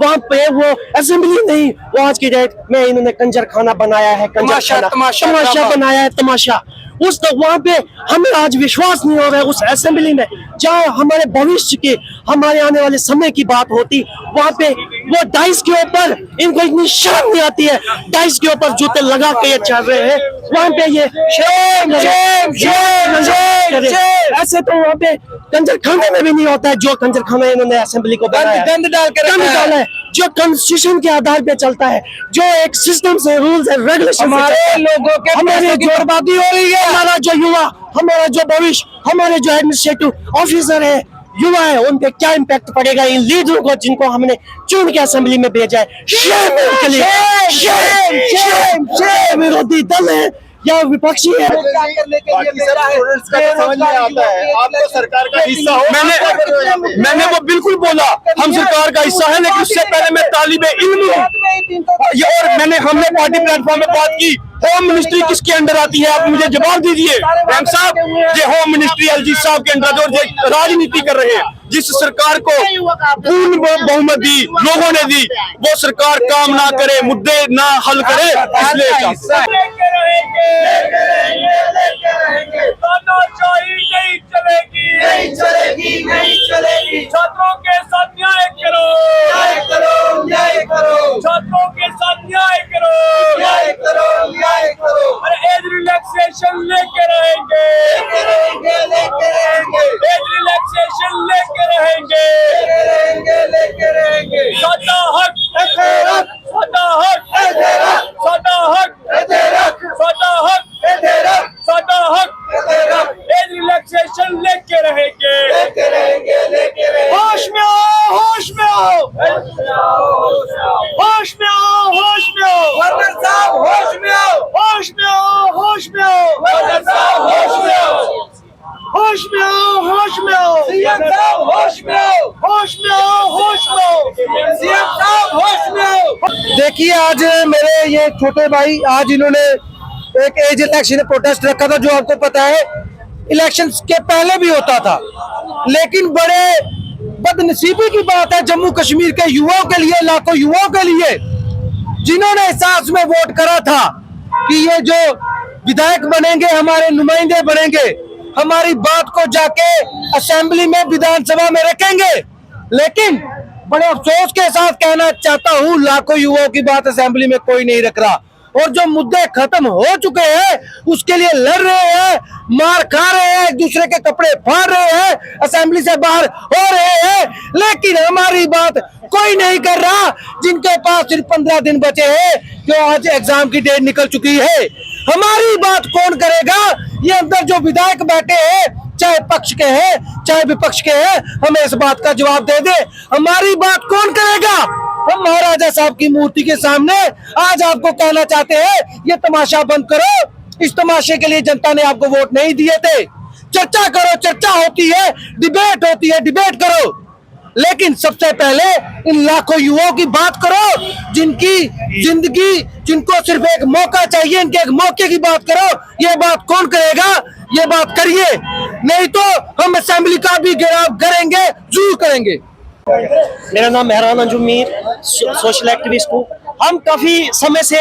वहाँ पे वो असेंबली नहीं, वो आज की डेट में इन्होंने कंजर खाना बनाया है, तमाशा बनाया है, तमाशा। उस वहाँ पे हमें आज विश्वास नहीं हो रहा है उस असेंबली में, जहाँ हमारे भविष्य की, हमारे आने वाले समय की बात होती, वहाँ पे वो डाइस के ऊपर इनको इतनी शर्म नहीं आती है, डाइस के ऊपर जूते लगा के ये चल रहे हैं, वहाँ पे ये ऐसे तो वहाँ पे कंजर खाने में भी नहीं होता है जो कंजर खाना इन्होंने असेंबली को बनाया, गंद डाला है, जो कॉन्स्टिट्यूशन के आधार पे चलता है, जो एक सिस्टम से रूल्स एंड रेगुलेशन, हमारे लोगों के हमारी जो बर्बादी हो रही है, हमारा जो युवा, हमारा जो भविष्य, हमारे जो एडमिनिस्ट्रेटिव ऑफिसर है, युवा है, उन पे क्या इम्पैक्ट पड़ेगा, इन लीडरों को जिनको हमने चुन के असेंबली में भेजा है। शेम उनके लिए, शेम विरोधी दल है या विपक्षी है। आपको सरकार का हिस्सा हो, मैंने वो बिल्कुल बोला, हम सरकार का हिस्सा है, लेकिन उससे पहले मैं तालिबे इल्म हूँ। और हमने पार्टी प्लेटफॉर्म में बात की, होम मिनिस्ट्री किसके अंडर आती है, आप मुझे जवाब दीजिए बैंक साहब। ये होम मिनिस्ट्री एलजी साहब के अंडर जो राजनीति कर रहे हैं, जिस सरकार को पूर्ण बहुमत दी लोगों ने दी, वो सरकार काम ना करे, मुद्दे ना हल करे, इसलिए छात्रों के साथ न्याय करो, छात्रों के साथ न्याय करो, और एज रिलैक्सेशन लेके रहेंगे, एज रिलैक्सेशन लेके रहेंगे, सादा हक, सादा हक, सादा हक, सादा हक, सादा हक, एज रिलैक्सेशन लेके रहेंगे। होश में आओ, होश में आओ, होश में आओ, होश में आओ, गवर्नर साहब होश में आओ, होश में आओ, होश में आओ, गवर्नर साहब होश में आओ, होश में आओ, होश में आओ, सीएम साहब होश में आओ, होश में आओ, होश में आओ, सीएम साहब होश में आओ। देखिए, आज मेरे ये छोटे भाई, आज इन्होंने एक एज इलेक्शन प्रोटेस्ट रखा था, जो आपको पता है इलेक्शन के पहले भी होता था, लेकिन बड़े बदनसीबी की बात है जम्मू कश्मीर के युवाओं के लिए, लाखों युवाओं के लिए, जिन्होंने एहसास में वोट करा था कि ये जो विधायक बनेंगे, हमारे नुमाइंदे बनेंगे, हमारी बात को जाके असेंबली में, विधानसभा में रखेंगे। लेकिन बड़े अफसोस के साथ कहना चाहता हूँ, लाखों युवाओं की बात असेंबली में कोई नहीं रख रहा, और जो मुद्दे खत्म हो चुके हैं उसके लिए लड़ रहे हैं, मार खा रहे हैं, एक दूसरे के कपड़े फाड़ रहे हैं, असेंबली से बाहर हो रहे हैं, लेकिन हमारी बात कोई नहीं कर रहा। जिनके पास सिर्फ 15 दिन बचे हैं, जो आज एग्जाम की डेट निकल चुकी है, हमारी बात कौन करेगा? ये अंदर जो विधायक बैठे हैं, चाहे पक्ष के हैं चाहे विपक्ष के हैं, हमें इस बात का जवाब दे दे, हमारी बात कौन करेगा? हम महाराजा साहब की मूर्ति के सामने आज आपको कहना चाहते हैं, ये तमाशा बंद करो। इस तमाशे के लिए जनता ने आपको वोट नहीं दिए थे। चर्चा करो, चर्चा होती है, डिबेट होती है, डिबेट करो, लेकिन सबसे पहले इन लाखों युवाओं की बात करो, जिनकी जिंदगी, जिनको सिर्फ एक मौका चाहिए, इनके एक मौके की बात करो। ये बात कौन करेगा? ये बात करिए, नहीं तो हम असेंबली का भी घेराव करेंगे, जरूर करेंगे। मेरा नाम मेहरान अंजुम मीर, सोशल एक्टिविस्ट हूँ। हम काफी समय से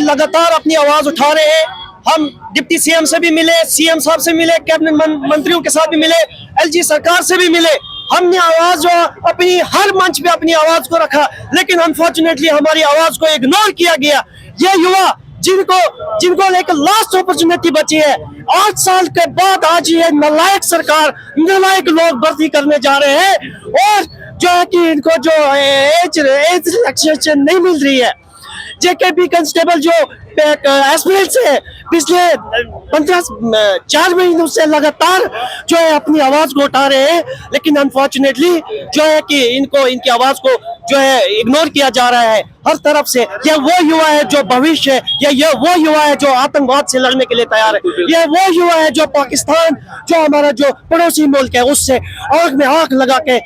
लगातार अपनी आवाज उठा रहे हैं। हम डिप्टी सीएम से भी मिले, सीएम साहब से मिले, कैबिनेट मंत्रियों के साथ भी मिले, एलजी सरकार से भी मिले। हमने आवाज जो अपनी हर मंच पे अपनी आवाज को रखा, लेकिन अनफॉर्चुनेटली हमारी आवाज को इग्नोर किया गया। ये युवा जिनको एक लास्ट अपॉर्चुनिटी बची है, 8 साल के बाद आज ये नालायक सरकार, नालायक लोग भर्ती करने जा रहे हैं, और जो है कि इनको जो एज रिलैक्सेशन नहीं मिल रही है। जेकेपी कांस्टेबल जो एस्पिरेंट से पिछले 4 महीनों से लगातार जो है अपनी आवाज को उठा रहे हैं, लेकिन अनफॉर्चुनेटली जो है कि इनकी आवाज को जो है इग्नोर किया जा रहा है हर तरफ से। यह वो युवा है जो भविष्य है, यह वो युवा है जो आतंकवाद से लड़ने के लिए तैयार है, यह वो युवा है जो पाकिस्तान, जो हमारा जो पड़ोसी मुल्क है, उससे आंख में आंख लगा के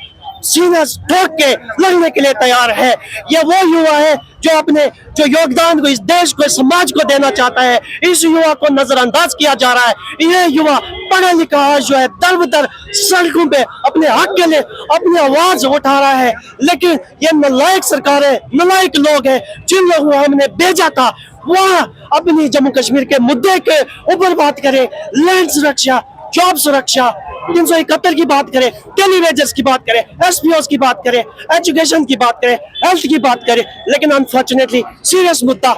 सीना ठोक के लड़ने के लिए तैयार है। यह वो युवा है जो अपने जो योगदान को इस देश को इस समाज को देना चाहता है, इस युवा को नजरअंदाज किया जा रहा है। ये युवा पढ़ा लिखा आज जो है दर बदर सड़कों पे अपने हक के लिए अपनी आवाज उठा रहा है, लेकिन ये नालायक सरकारें, नालायक लोग हैं जिन लोगों को हमने भेजा था वह अपनी जम्मू कश्मीर के मुद्दे के ऊपर बात करें, लैंड सुरक्षा, जॉब सुरक्षा, 371 की बात करें, टेली वेजेस की बात करें, एसपीओस की बात करें, एजुकेशन की बात करें, हेल्थ की बात करें, लेकिन अनफॉर्चुनेटली सीरियस मुद्दा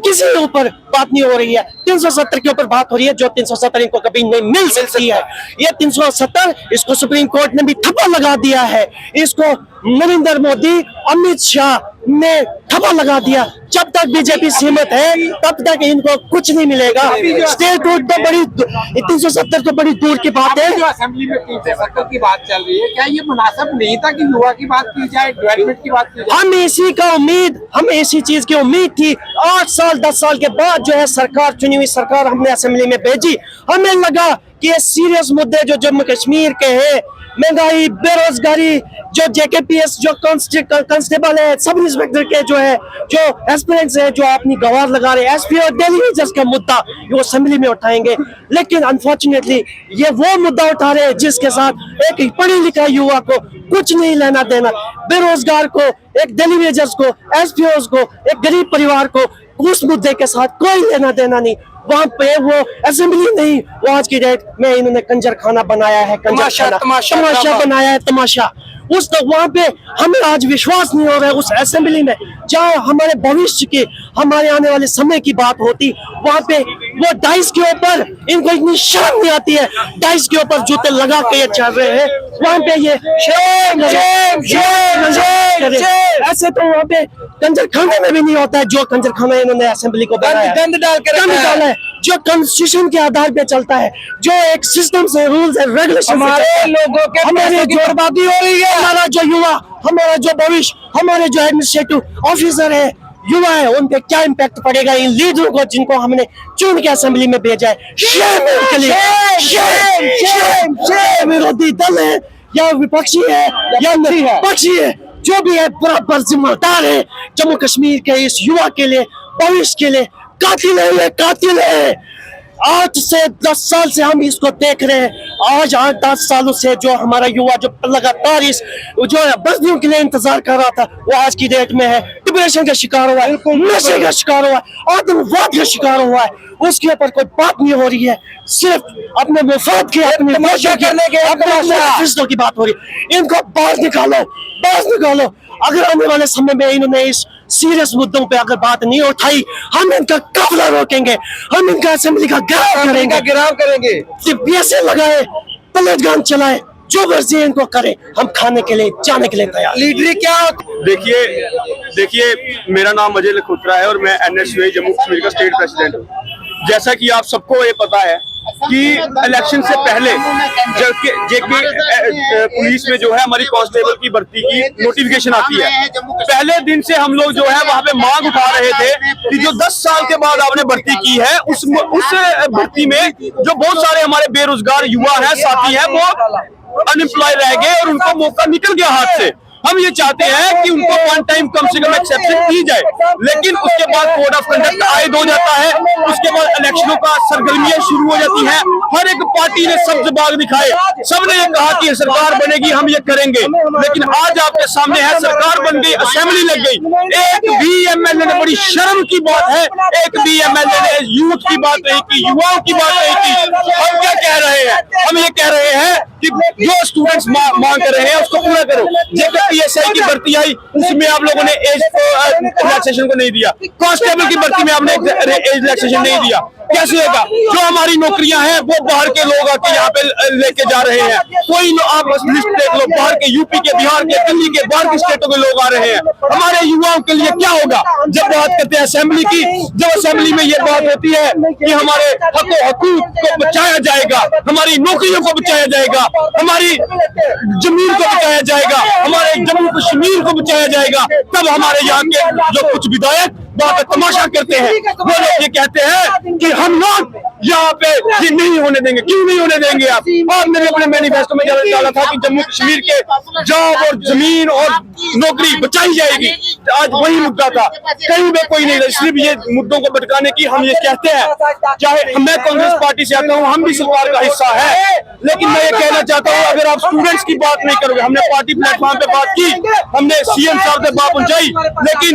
किसी के ऊपर बात नहीं हो रही है। 370 के ऊपर बात हो रही है, जो 370 इनको कभी नहीं मिल सकती है। ये 370 इसको सुप्रीम कोर्ट ने भी ठप्पा लगा दिया है, इसको नरेंद्र मोदी, अमित शाह ने ठप्पा लगा दिया। जब तक बीजेपी सीमित है तब तक इनको कुछ नहीं मिलेगा। स्टेट कोर्ट तो बड़ी 370 तो बड़ी दूर की बात है। जो असेंबली में 370 की बात चल रही है, क्या ये मुनासिब नहीं था कि युवा की बात की जाए, डेवलपमेंट की बात की जाए? हमें इसी चीज की उम्मीद थी। 8 साल 10 साल के बाद जो है सरकार, चुनी हुई सरकार हमने असेंबली में भेजी। हमें लगा कि ये सीरियस मुद्दे जो जम्मू कश्मीर के हैं, महंगाई, बेरोजगारी, जो जेकेपीएस जो कांस्टेबल है, सब इंस्पेक्टर के जो है, जो एस्पिरेंट्स है, जो अपनी गवार लगा रहे हैं, एसपी और दिल्ली वेजेस का मुद्दा वो असेंबली में उठाएंगे। लेकिन अनफॉर्चुनेटली ये वो मुद्दा उठा रहे हैं जिसके साथ एक पढ़े लिखा युवा को कुछ नहीं लेना देना, बेरोजगार को, एक दिल्ली वेजेस को, एसपीओस को, एक गरीब परिवार को उस मुद्दे के साथ कोई लेना देना नहीं। वहाँ पे वो असेंबली नहीं, वो आज की डेट में इन्होंने कंजर खाना बनाया है, तमाशा बनाया है, तमाशा। उस तो वहाँ पे हमें आज विश्वास नहीं हो रहा है उस असेंबली में, जहाँ हमारे भविष्य की, हमारे आने वाले समय की बात होती, वहाँ पे वो डाइस के ऊपर इनको इतनी शर्म नहीं आती है, डाइस के ऊपर जूते लगा के ये चल रहे हैं। वहाँ पे ये ऐसे तो वहाँ पे कंजर खाने में भी नहीं होता है जो कंजर खाना इन्होंने असेंबली को बनाया, गंद डाला है, जो कॉन्स्टिट्यूशन के आधार पे चलता है, जो एक सिस्टम से, रूल्स एंड रेगुलेशन, हमारे लोगों के हमारे जो बर्बादी हो रही है, हमारा जो युवा, हमारा जो भविष्य, हमारे जो एडमिनिस्ट्रेटिव ऑफिसर है, युवा है, उन पे क्या इम्पैक्ट पड़ेगा इन लीडरों को जिनको हमने चुन के असेंबली में भेजा है। शेम उनके लिए, शेम विरोधी दल है या विपक्षी है या पक्षी है, जो भी है बराबर जिम्मेदार है जम्मू कश्मीर के इस युवा के लिए, भविष्य के लिए। कातिल है ये, कातिल है। 8 से 10 साल से हम इसको देख रहे हैं। आज 8-10 सालों से जो हमारा युवा जो लगातार इस जो बस्तियों के लिए इंतजार कर रहा था, वो आज की डेट में है डिप्रेशन का शिकार हुआ है, नशे का शिकार हुआ है, आतंकवाद का शिकार हुआ है। उसके ऊपर कोई बात नहीं हो रही है, सिर्फ अपने मुफाद की, अपने फैसलों की बात हो रही है। इनको बाहर निकालो, बाहर निकालो। अगर आने वाले समय में इन्होंने इस सीरियस मुद्दों पे अगर बात नहीं उठाई, हम इनका काफिला रोकेंगे, हम इनका असेंबली का घेराव करेंगे, पीएसए लगाए, पलट गान चलाए, जो मर्जी इनको करे, हम खाने के लिए, जाने के लिए तैयार। लीडरी क्या देखिए मेरा नाम अजय लखोत्रा है और मैं एनएसयूआई जम्मू कश्मीर का स्टेट प्रेसिडेंट हूँ। जैसा कि आप सबको ये पता है कि इलेक्शन से पहले जेके पुलिस में जो है हमारी कांस्टेबल की भर्ती की नोटिफिकेशन आती है। पहले दिन से हम लोग जो है वहां पे मांग उठा रहे थे कि जो 10 साल के बाद आपने भर्ती की है उस भर्ती में जो बहुत सारे हमारे बेरोजगार युवा हैं, साथी हैं, वो अनएम्प्लॉय रह गए और उनको मौका निकल गया हाथ से। हम ये चाहते हैं कि उनको वन टाइम कम से कम एक्सेप्शन की जाए, लेकिन उसके बाद कोड ऑफ कंडक्ट आयद हो जाता है, उसके बाद इलेक्शनों का सरगर्मियां शुरू हो जाती हैं। हर एक पार्टी ने सब्ज बाग दिखाए, सबने ये कहा कि सरकार बनेगी, हम ये करेंगे, लेकिन आज आपके सामने है सरकार बन गई, असेंबली लग गई। एक भी एमएलए ने, बड़ी शर्म की बात है, एक भी एमएलए ने यूथ की बात नहीं की, युवाओं की बात नहीं की। हम क्या कह रहे हैं? हम ये कह रहे हैं कि जो स्टूडेंट्स मांग कर रहे हैं उसको पूरा करो। पीएसआई की भर्ती आई, उसमें आप लोगों ने एज रिलैक्सेशन को नहीं दिया, कांस्टेबल की भर्ती में आपने एज रिलैक्सेशन नहीं दिया। कैसे होगा? जो हमारी नौकरियां हैं वो बाहर के लोग आके यहाँ पे लेके जा रहे हैं। कोई आप लिस्ट देख लो, बाहर के, यूपी के, बिहार के, दिल्ली के, बाहर के स्टेटों के लोग आ रहे हैं। हमारे युवाओं के लिए क्या होगा? जब बात करते हैं असेंबली की, जब असेंबली में ये बात होती है कि हमारे हकूक को बचाया जाएगा, हमारी नौकरियों को बचाया जाएगा, हमारी जमीन को बचाया जाएगा, हमारे जम्मू कश्मीर को बचाया जाएगा, तब हमारे यहाँ के जो कुछ विधायक वहाँ पे तमाशा करते हैं। वो लोग ये कहते हैं कि हम लोग यहाँ पे ये नहीं होने देंगे। क्यों नहीं होने देंगे आप? मैंने अपने मैनिफेस्टो में डाला था कि जम्मू कश्मीर के जॉब और जमीन और नौकरी बचाई जाएगी। आज वही मुद्दा था, कहीं में कोई नहीं, सिर्फ ये मुद्दों को भटकाने की हम ये कहते हैं। चाहे मैं कांग्रेस पार्टी से आता हूँ, हम भी सरकार का हिस्सा है, लेकिन मैं ये कहना चाहता हूँ अगर आप स्टूडेंट्स की बात नहीं करोगे, हमने पार्टी प्लेटफॉर्म पे बात की, हमने सीएम साहब से बात पहुंचाई, लेकिन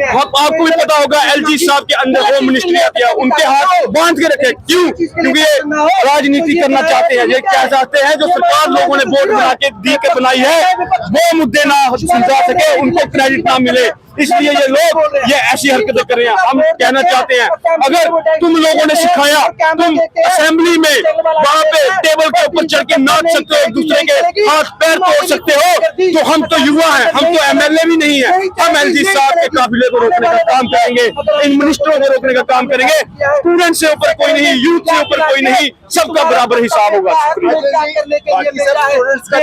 आपको भी पता होगा एलजी साहब के अंदर होम मिनिस्ट्री आती है, उनके हाथ बांध के रखे। क्यों? क्योंकि ये राजनीति करना चाहते हैं। ये क्या चाहते हैं? जो सरकार लोगों ने वोट बना के दी के बनाई है, वो मुद्दे ना सुलझा सके, उनको क्रेडिट ना मिले, इसलिए ये लोग ये ऐसी हरकतें कर रहे हैं। हम कहना चाहते हैं अगर तुम लोगों ने सिखाया, तुम असेंबली में वहां पे टेबल के ऊपर चढ़ के नाच सकते हो, एक दूसरे के हाथ पैर तोड़ सकते हो, तो हम तो युवा हैं, हम तो एमएलए भी नहीं है। हम एलजी साहब के काफिले को रोकने का काम करेंगे, इन मिनिस्टरों को रोकने का काम करेंगे। स्टूडेंट से ऊपर कोई नहीं, यूथ से ऊपर कोई नहीं, सबका बराबर हिसाब होगा।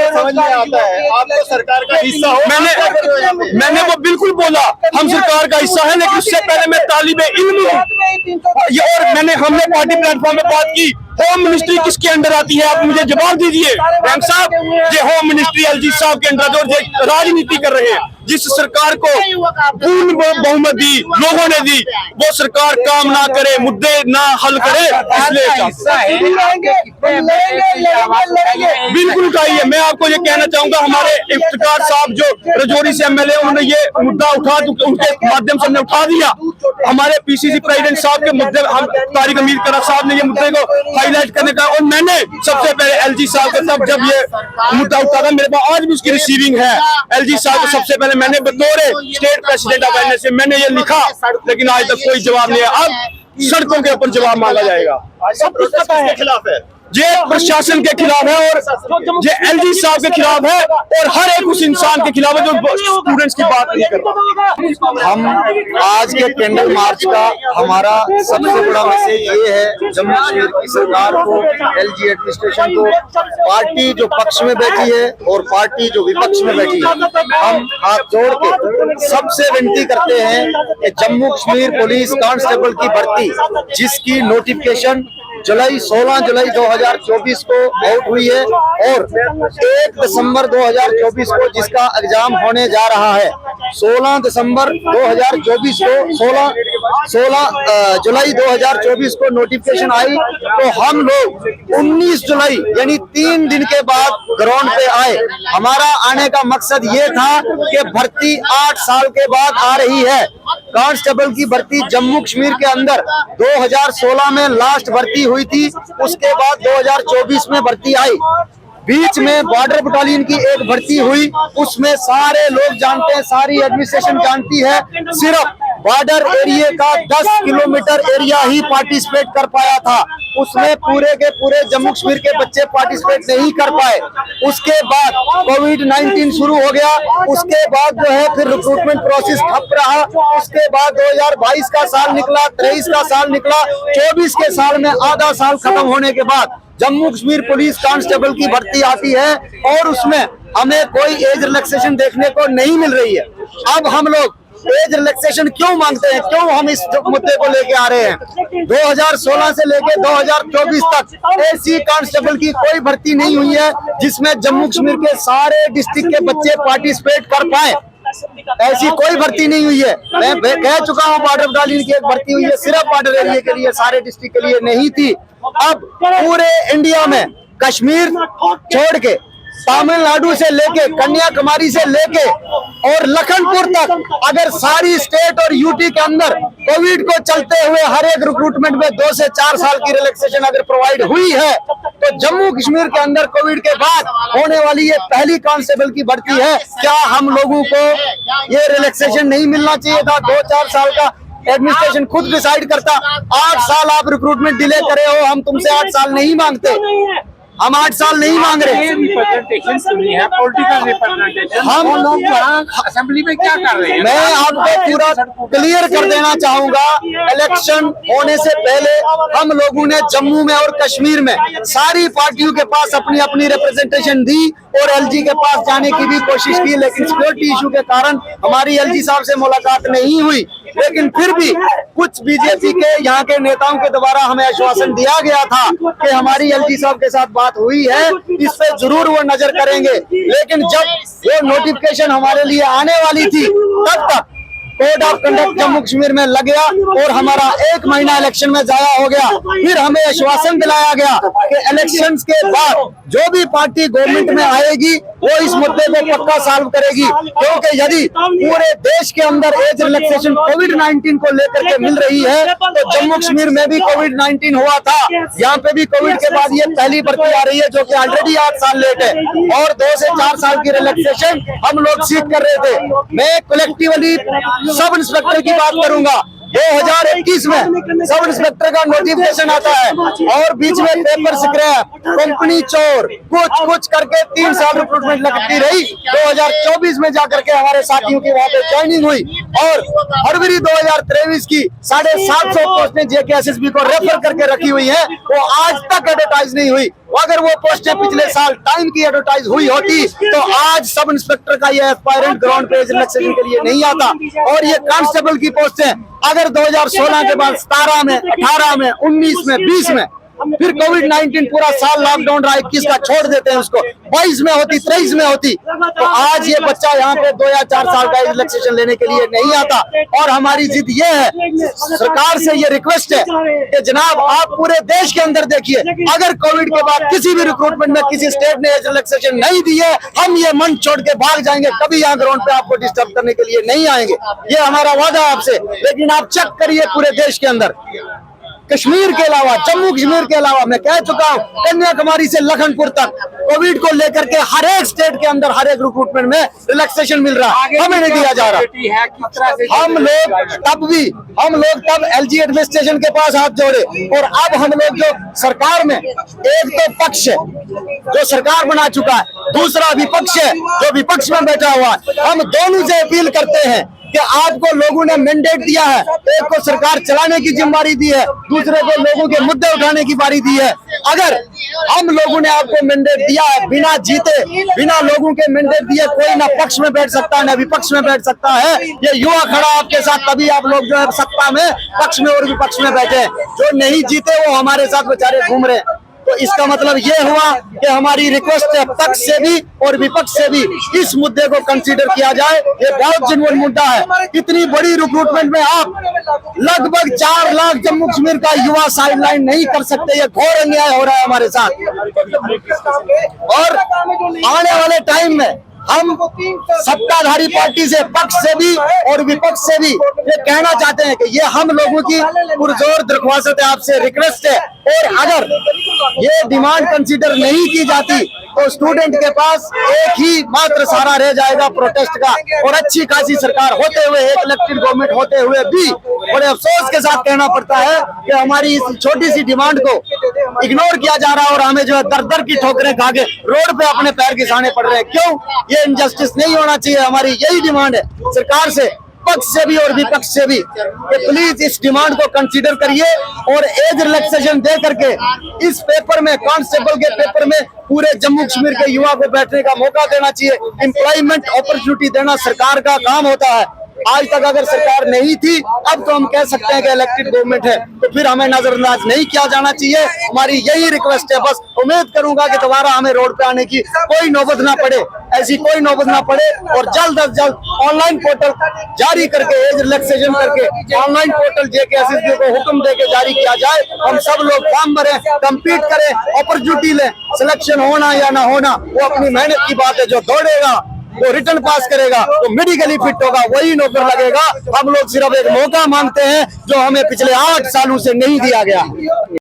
समझ में आता है आप तो सरकार का हिस्सा हो। मैंने वो बिल्कुल बोला, हम सरकार का हिस्सा है, लेकिन उससे पहले मैं तालिबे इल्म हूँ। और हमने पार्टी प्लेटफॉर्म में बात की, होम मिनिस्ट्री किसके अंडर आती है? आप मुझे जवाब दीजिए बैंक साहब। ये होम मिनिस्ट्री एलजी साहब के अंडर जो राजनीति कर रहे हैं, जिस सरकार को पूर्ण बहुमत दी लोगों ने दी, वो सरकार काम ना करे, मुद्दे ना हल करे, इसलिए बिल्कुल चाहिए। मैं आपको ये कहना चाहूंगा, हमारे इफ्तिकार साहब जो रजौरी से एमएलए, उन्होंने ये मुद्दा उठा, उनके माध्यम से हमने उठा दिया। हमारे पीसीसी प्रेसिडेंट साहब के मुद्दे, तारिक अमीर करा साहब ने ये मुद्दे को हाईलाइट करने का, और मैंने सबसे पहले एलजी साहब को, तब जब ये मुद्दा उठा था, मेरे पास आज भी उसकी रिसीविंग है। एलजी साहब को सबसे पहले मैंने बतौर स्टेट प्रेसिडेंट ऑफ एनएसए मैंने ये लिखा, लेकिन आज तक कोई जवाब नहीं है। अब सड़कों के ऊपर जवाब मांगा जाएगा। सब कुछ किसके खिलाफ है? ये प्रशासन के खिलाफ है, और ये एलजी साहब के खिलाफ है, और हर एक उस इंसान के खिलाफ है जो स्टूडेंट्स की बात नहीं करता। हम आज के कैंडल मार्च का हमारा सबसे बड़ा मैसेज ये है, जम्मू कश्मीर की सरकार को, एलजी एडमिनिस्ट्रेशन को, पार्टी जो पक्ष में बैठी है और पार्टी जो विपक्ष में बैठी है, हम हाथ जोड़ के सबसे विनती करते हैं कि जम्मू कश्मीर पुलिस कांस्टेबल की भर्ती, जिसकी नोटिफिकेशन 16 जुलाई 2024 को आउट हुई है, और 1 दिसंबर 2024 को जिसका एग्जाम होने जा रहा है, 16 दिसंबर 2024 को 16 जुलाई 2024 को नोटिफिकेशन आई, तो हम लोग 19 जुलाई यानी 3 दिन के बाद ग्राउंड पे आए। हमारा आने का मकसद ये था कि भर्ती 8 साल के बाद आ रही है। कांस्टेबल की भर्ती जम्मू कश्मीर के अंदर 2016 में लास्ट भर्ती हुई थी, उसके बाद 2024 में भर्ती आई। बीच में बॉर्डर बटालियन की एक भर्ती हुई, उसमें सारे लोग जानते हैं, सारी एडमिनिस्ट्रेशन जानती है, सिर्फ बॉर्डर एरिया का 10 किलोमीटर एरिया ही पार्टिसिपेट कर पाया था। उसमें पूरे के पूरे जम्मू कश्मीर के बच्चे पार्टिसिपेट नहीं कर पाए। उसके बाद कोविड-19 शुरू हो गया, उसके बाद जो है फिर रिक्रूटमेंट प्रोसेस ठप रहा। उसके बाद 2022 का साल निकला, 23 का साल निकला, 24 के साल में आधा साल खत्म होने के बाद जम्मू कश्मीर पुलिस कांस्टेबल की भर्ती आती है, और उसमें हमें कोई एज रिलैक्सेशन देखने को नहीं मिल रही है। अब हम लोग एज रिलैक्सेशन क्यों मांगते हैं, क्यों हम इस मुद्दे को लेके आ रहे हैं? 2016 से लेके 2024 तक ऐसी कांस्टेबल की कोई भर्ती नहीं हुई है जिसमें जम्मू कश्मीर के सारे डिस्ट्रिक्ट के बच्चे पार्टिसिपेट कर पाए। ऐसी कोई भर्ती नहीं हुई है। मैं कह चुका हूँ, बॉर्डर बटालियन की एक भर्ती हुई है, सिर्फ बॉर्डर एरिया के लिए, सारे डिस्ट्रिक्ट के लिए नहीं थी। अब पूरे इंडिया में कश्मीर छोड़ के, तमिलनाडु से लेके, कन्याकुमारी से लेके और लखनपुर तक, अगर सारी स्टेट और यूटी के अंदर कोविड को चलते हुए हर एक रिक्रूटमेंट में 2 से 4 साल की रिलैक्सेशन अगर प्रोवाइड हुई है, तो जम्मू कश्मीर के अंदर कोविड के बाद होने वाली ये पहली कांस्टेबल की भर्ती है। क्या हम लोगों को ये रिलैक्सेशन नहीं मिलना चाहिए था? 2-4 साल का एडमिनिस्ट्रेशन खुद डिसाइड करता। 8 साल आप रिक्रूटमेंट डिले करे हो, हम तुमसे 8 साल नहीं मांगते, हम 8 साल नहीं मांग रहे। रिप्रेजेंटेशन सुनी है, पॉलिटिकल रिप्रेजेंटेशन, हम लोग असेंबली में क्या कर रहे हैं? मैं आपको पूरा क्लियर कर देना चाहूंगा, इलेक्शन होने से पहले हम लोगों ने जम्मू में और कश्मीर में सारी पार्टियों के पास अपनी अपनी रिप्रेजेंटेशन दी, और एलजी के पास जाने की भी कोशिश की, लेकिन सिक्योरिटी इशू के कारण हमारी एलजी साहब से मुलाकात नहीं हुई। लेकिन फिर भी कुछ बीजेपी के यहाँ के नेताओं के द्वारा हमें आश्वासन दिया गया था कि हमारी एलजी साहब के साथ बात हुई है, इस पे जरूर वो नजर करेंगे। लेकिन जब वो नोटिफिकेशन हमारे लिए आने वाली थी, तब तक code of conduct Jammu Kashmir में लग गया और हमारा 1 महीना इलेक्शन में जाया हो गया। फिर हमें आश्वासन दिलाया गया कि इलेक्शंस के बाद जो भी पार्टी गवर्नमेंट में आएगी वो इस मुद्दे को पक्का सॉल्व करेगी, क्योंकि यदि पूरे देश के अंदर एज रिलैक्सेशन कोविड-19 को लेकर के मिल रही है, तो जम्मू कश्मीर में भी कोविड-19 हुआ था। यहाँ पे भी कोविड के बाद ये पहली भर्ती आ रही है, जो कि ऑलरेडी 8 साल लेट है, और 2 से 4 साल की रिलैक्सेशन हम लोग सीख कर रहे थे। मैं कलेक्टिवली सब इंस्पेक्टर की बात करूंगा। 2021 में सब इंस्पेक्टर का नोटिफिकेशन आता है और बीच में पेपर स्क्रैप, कंपनी चोर, कुछ करके 3 साल रिक्रूटमेंट लगती रही। 2024 में जाकर के हमारे साथियों की वहां पे ज्वाइनिंग हुई और फरवरी 2023 की 750 पोस्टें जेकेएसएसबी को रेफर करके रखी हुई है, वो आज तक एडवर्टाइज नहीं हुई। अगर वो पोस्टें पिछले साल टाइम की एडवर्टाइज हुई होती तो आज सब इंस्पेक्टर का ये एस्पायरेंट ग्राउंड पे सिलेक्शन के लिए नहीं आता। और ये कांस्टेबल की पोस्टें अगर 2016 के बाद 17 में, 18 में, 19 में, 20 में, फिर कोविड-19 पूरा साल लॉकडाउन रहा, 21 का छोड़ देते हैं उसको, 22 में होती, 23 में होती, तो आज ये बच्चा यहाँ पे 2 या 4 साल का रिलैक्सेशन लेने के लिए नहीं आता। और हमारी जिद ये है, सरकार से ये रिक्वेस्ट है कि जनाब आप पूरे देश के अंदर देखिए, अगर कोविड के बाद किसी भी रिक्रूटमेंट में किसी स्टेट ने रिलैक्सेशन नहीं दी है, हम ये मन छोड़ के भाग जाएंगे, कभी यहाँ ग्राउंड पे आपको डिस्टर्ब करने के लिए नहीं आएंगे। ये हमारा वादा है आपसे। लेकिन आप चेक करिए पूरे देश के अंदर, कश्मीर के अलावा, जम्मू कश्मीर के अलावा, मैं कह चुका हूँ कन्याकुमारी से लखनपुर तक कोविड को लेकर के हर एक स्टेट के अंदर हर एक रिक्रूटमेंट में रिलैक्सेशन मिल रहा है, हमें नहीं दिया जा रहा। हम लोग तब एलजी एडमिनिस्ट्रेशन के पास हाथ जोड़े और अब हम लोग जो सरकार में, एक तो पक्ष है जो सरकार बना चुका है, दूसरा विपक्ष है जो विपक्ष में बैठा हुआ है, हम दोनों से अपील करते हैं कि आपको लोगों ने मैंडेट दिया है, एक को सरकार चलाने की जिम्मेदारी दी है, दूसरे को लोगों के मुद्दे उठाने की बारी दी है। अगर हम लोगों ने आपको मैंडेट दिया है, बिना जीते, बिना लोगों के मैंडेट दिए कोई ना पक्ष में बैठ सकता है ना विपक्ष में बैठ सकता है। ये युवा खड़ा आपके साथ, तभी आप लोग जो है सत्ता में, पक्ष में और विपक्ष में बैठे। जो नहीं जीते वो हमारे साथ बेचारे घूम रहे हैं। तो इसका मतलब ये हुआ कि हमारी रिक्वेस्ट है पक्ष से भी और विपक्ष से भी इस मुद्दे को कंसीडर किया जाए। ये बहुत जेन्युइन मुद्दा है। इतनी बड़ी रिक्रूटमेंट में आप लगभग 4 लाख जम्मू कश्मीर का युवा साइडलाइन नहीं कर सकते, ये घोर अन्याय हो रहा है हमारे साथ। और आने वाले टाइम में हम सत्ताधारी पार्टी से, पक्ष से भी और विपक्ष से भी ये कहना चाहते हैं कि ये हम लोगों की पुरजोर दरख्वास्त है, आपसे रिक्वेस्ट है। और अगर ये डिमांड कंसीडर नहीं की जाती तो स्टूडेंट के पास एक ही मात्र सहारा रह जाएगा प्रोटेस्ट का। और अच्छी खासी सरकार होते हुए, एक इलेक्टेड गवर्नमेंट होते हुए भी बड़े अफसोस के साथ कहना पड़ता है कि हमारी इस छोटी सी डिमांड को इग्नोर किया जा रहा है और हमें जो है दर दर की ठोकरें खा के रोड पे अपने पैर घिसाने पड़ रहे हैं। क्यों? ये इनजस्टिस नहीं होना चाहिए। हमारी यही डिमांड है सरकार से, पक्ष से भी और विपक्ष से भी, कि प्लीज इस डिमांड को कंसीडर करिए और एज रिलैक्सेशन दे करके इस पेपर में, कांस्टेबल के पेपर में पूरे जम्मू कश्मीर के युवा को बैठने का मौका देना चाहिए। एम्प्लॉयमेंट अपॉर्चुनिटी देना सरकार का काम होता है। आज तक अगर सरकार नहीं थी, अब तो हम कह सकते हैं कि इलेक्टेड गवर्नमेंट है, तो फिर हमें नजरअंदाज नहीं किया जाना चाहिए। हमारी यही रिक्वेस्ट है। बस उम्मीद करूंगा कि दोबारा हमें रोड पे आने की कोई नौबत ना पड़े, ऐसी कोई नौबत ना पड़े। और जल्द अज जल्द ऑनलाइन पोर्टल जारी करके, एज रिलैक्सेशन करके ऑनलाइन पोर्टल जेकेएसएसबी को हुक्म देके जारी किया जाए। हम सब लोग फॉर्म भरें, कम्पीट करें, अपॉर्चुनिटी लें। सिलेक्शन होना या ना होना वो अपनी मेहनत की बात है। जो दौड़ेगा, वो रिटर्न पास करेगा, तो मेडिकली फिट होगा, वही नौकर लगेगा। हम लोग सिर्फ एक मौका मांगते हैं जो हमें पिछले 8 सालों से नहीं दिया गया।